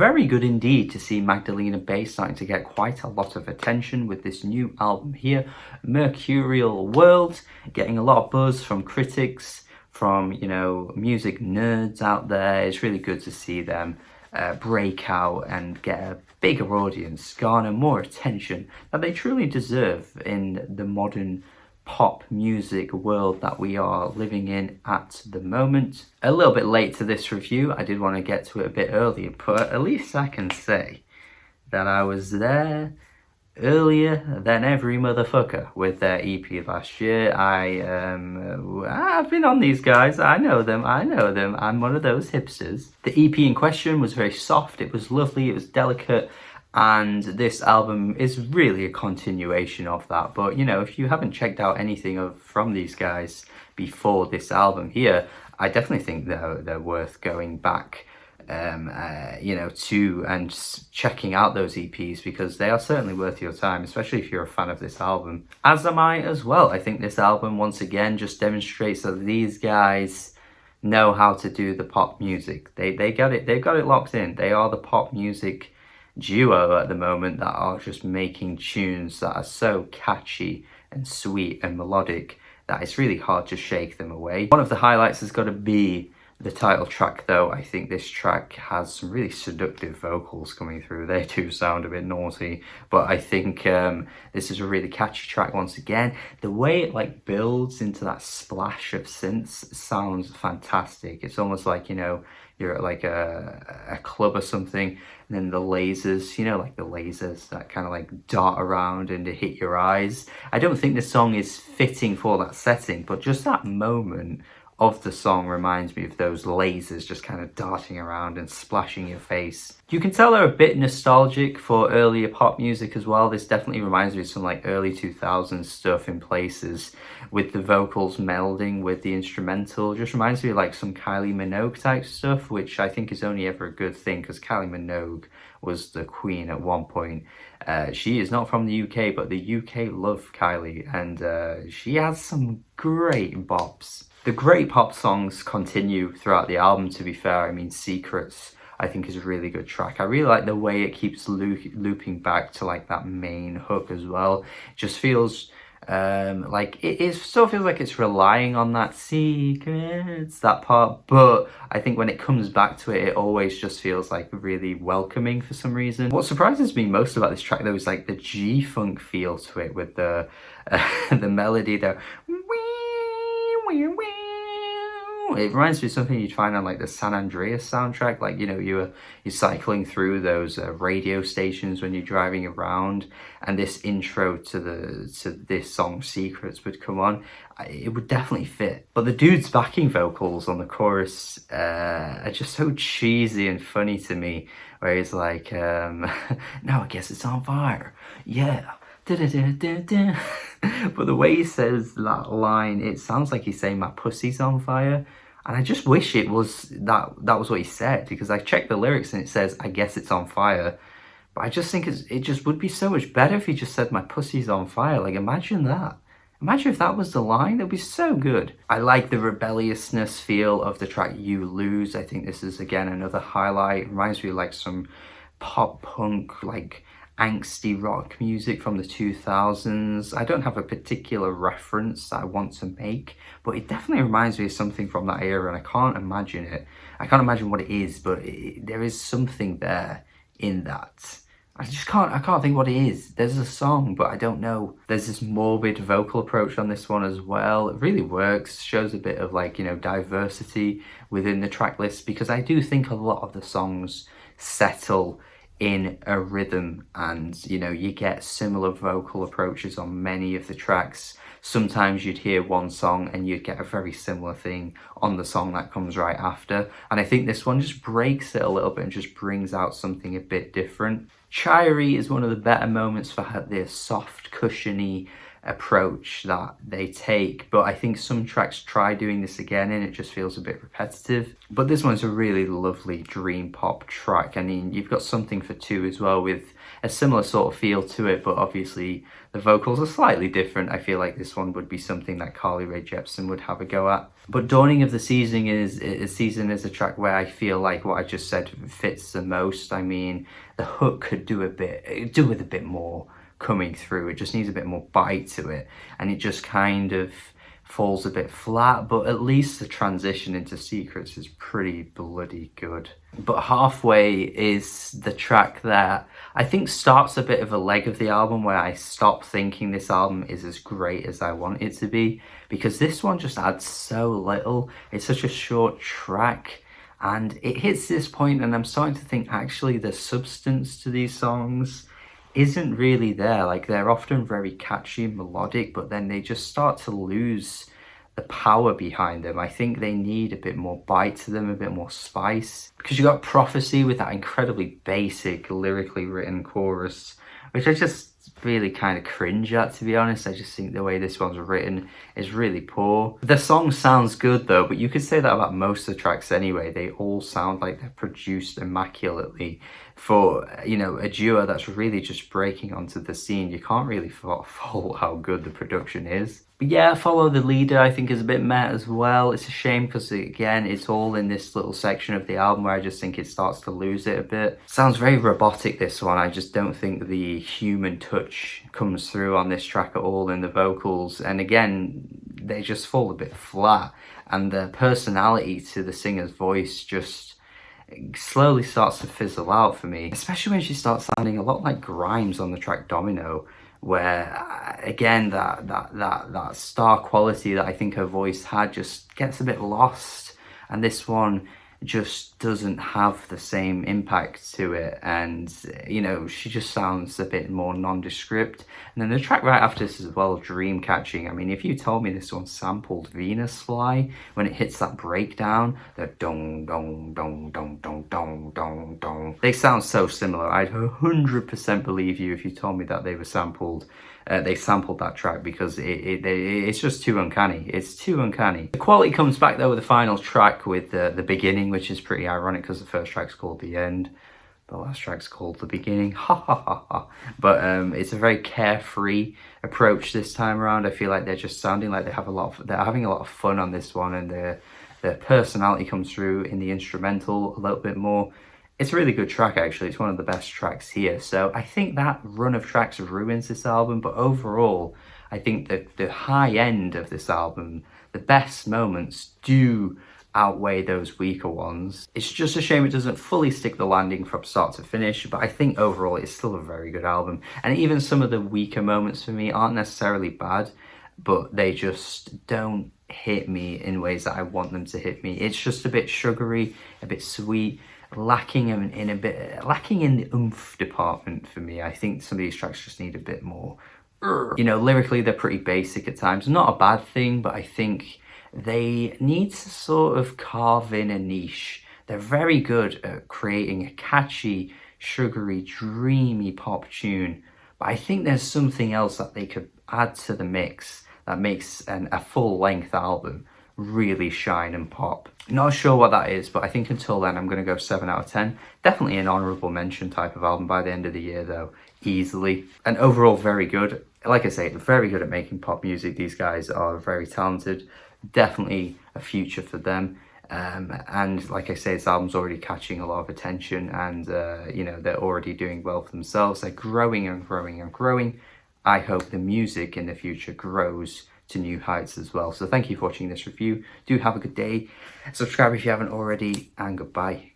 very good indeed to see Magdalena bass starting to get quite a lot of attention with this new album here, Mercurial World, getting a lot of buzz from critics, from, you know, music nerds out there. It's really good to see them break out and get a bigger audience, garner more attention that they truly deserve in the modern pop music world that we are living in at the moment. A little bit late to this review, I did want to get to it a bit earlier, but at least I can say that I was there earlier than every motherfucker with their EP last year. I've been on these guys, I know them, I'm one of those hipsters. The EP in question was very soft, it was lovely, it was delicate, and this album is really a continuation of that. But you know, if you haven't checked out anything from these guys before this album here, I definitely think they're worth going back you know, to and checking out those EPs, because they are certainly worth your time, especially if you're a fan of this album, as am I as well. I think this album once again just demonstrates that these guys know how to do the pop music. They've got it locked in. They are the pop music duo at the moment that are just making tunes that are so catchy and sweet and melodic that it's really hard to shake them away. One of the highlights has got to be the title track though. I think this track has some really seductive vocals coming through. They do sound a bit naughty, but I think this is a really catchy track once again. The way it like builds into that splash of synths sounds fantastic. It's almost like, you know, you're at like a club or something, and then the lasers, you know, like the lasers that kind of like dart around and hit your eyes. I don't think the song is fitting for that setting, but just that moment of the song reminds me of those lasers just kind of darting around and splashing your face. You can tell they're a bit nostalgic for earlier pop music as well. This definitely reminds me of some like early 2000s stuff in places, with the vocals melding with the instrumental. Just reminds me of like some Kylie Minogue type stuff, which I think is only ever a good thing, because Kylie Minogue was the queen at one point. She is not from the UK, but the UK love Kylie, and she has some great bops. The great pop songs continue throughout the album, to be fair. I mean, Secrets, I think, is a really good track. I really like the way it keeps looping back to like that main hook as well. It just feels like it still feels like it's relying on that secrets, that part, but I think when it comes back to it, it always just feels like really welcoming for some reason. What surprises me most about this track though is like the G-funk feel to it, with the the melody there. It reminds me of something you'd find on like the San Andreas soundtrack, like, you know, you're cycling through those radio stations when you're driving around, and this intro to this song Secrets would come on. It would definitely fit. But the dude's backing vocals on the chorus are just so cheesy and funny to me, where he's like, now I guess it's on fire, yeah. But the way he says that line, it sounds like he's saying my pussy's on fire, and I just wish it was that was what he said, because I checked the lyrics and it says I guess it's on fire, but I just think it just would be so much better if he just said my pussy's on fire. Like, imagine that. Imagine if that was the line. That'd be so good. I like the rebelliousness feel of the track You Lose. I think this is again another highlight. It reminds me of like some pop punk, like angsty rock music from the 2000s. I don't have a particular reference that I want to make, but it definitely reminds me of something from that era, and I can't imagine it. I can't imagine what it is, but there is something there in that. I can't think what it is. There's a song, but I don't know. There's this morbid vocal approach on this one as well. It really works, shows a bit of like, you know, diversity within the track list, because I do think a lot of the songs settle in a rhythm, and you know, you get similar vocal approaches on many of the tracks. Sometimes you'd hear one song and you'd get a very similar thing on the song that comes right after, and I think this one just breaks it a little bit and just brings out something a bit different. Chaeri is one of the better moments for their soft, cushiony approach that they take, but I think some tracks try doing this again and it just feels a bit repetitive. But this one's a really lovely dream pop track. I mean, you've got Something for Two as well, with a similar sort of feel to it, but obviously the vocals are slightly different. I feel like this one would be something that Carly Rae Jepsen would have a go at. But Dawning of the Season is a track where I feel like what I just said fits the most. I mean, the hook could do with a bit more coming through. It just needs a bit more bite to it, and it just kind of falls a bit flat, but at least the transition into Secrets is pretty bloody good. But Halfway is the track that I think starts a bit of a leg of the album where I stop thinking this album is as great as I want it to be, because this one just adds so little. It's such a short track, and it hits this point and I'm starting to think actually the substance to these songs isn't really there. Like, they're often very catchy and melodic, but then they just start to lose the power behind them. I think they need a bit more bite to them, a bit more spice, because you got Prophecy with that incredibly basic lyrically written chorus, which I just really kind of cringe at, to be honest. I just think the way this one's written is really poor. The song sounds good though, but you could say that about most of the tracks anyway. They all sound like they're produced immaculately for, you know, a duo that's really just breaking onto the scene. You can't really fault how good the production is. But yeah, Follow the Leader I think is a bit meh as well. It's a shame because, again, it's all in this little section of the album where I just think it starts to lose it a bit. Sounds very robotic, this one. I just don't think the human touch comes through on this track at all in the vocals. And again, they just fall a bit flat. And the personality to the singer's voice just slowly starts to fizzle out for me. Especially when she starts sounding a lot like Grimes on the track Domino, where again that star quality that I think her voice had just gets a bit lost, and this one just doesn't have the same impact to it, and you know, she just sounds a bit more nondescript. And then the track right after this as well, Dream Catching. I mean, if you told me this one sampled Venus Fly when it hits that breakdown, the dong dong dong dong dong dong dong dong, they sound so similar. I'd 100% believe you if you told me that they were sampled. They sampled that track, because it's just too uncanny. It's too uncanny. The quality comes back though with the final track, with the beginning, which is pretty ironic because the first track's called The End, the last track's called The Beginning. Ha ha ha ha. But it's a very carefree approach this time around. I feel like they're just sounding like they're having a lot of fun on this one, and their personality comes through in the instrumental a little bit more. It's a really good track, actually. It's one of the best tracks here. So I think that run of tracks ruins this album, but overall, I think that the high end of this album, the best moments, do outweigh those weaker ones. It's just a shame it doesn't fully stick the landing from start to finish, but I think overall it's still a very good album. And even some of the weaker moments for me aren't necessarily bad, but they just don't hit me in ways that I want them to hit me. It's just a bit sugary, a bit sweet, lacking in the oomph department for me. I think some of these tracks just need a bit more. You know, lyrically they're pretty basic at times. Not a bad thing, but I think they need to sort of carve in a niche. They're very good at creating a catchy, sugary, dreamy pop tune, but I think there's something else that they could add to the mix that makes a full-length album really shine and pop. Not sure what that is, but I think until then I'm going to go 7 out of 10. Definitely an honourable mention type of album by the end of the year though, easily. And overall very good. Like I say, very good at making pop music. These guys are very talented. Definitely a future for them. And like I say, this album's already catching a lot of attention, and you know, they're already doing well for themselves. They're growing and growing and growing. I hope the music in the future grows to new heights as well. So thank you for watching this review. Do have a good day. Subscribe if you haven't already, and goodbye.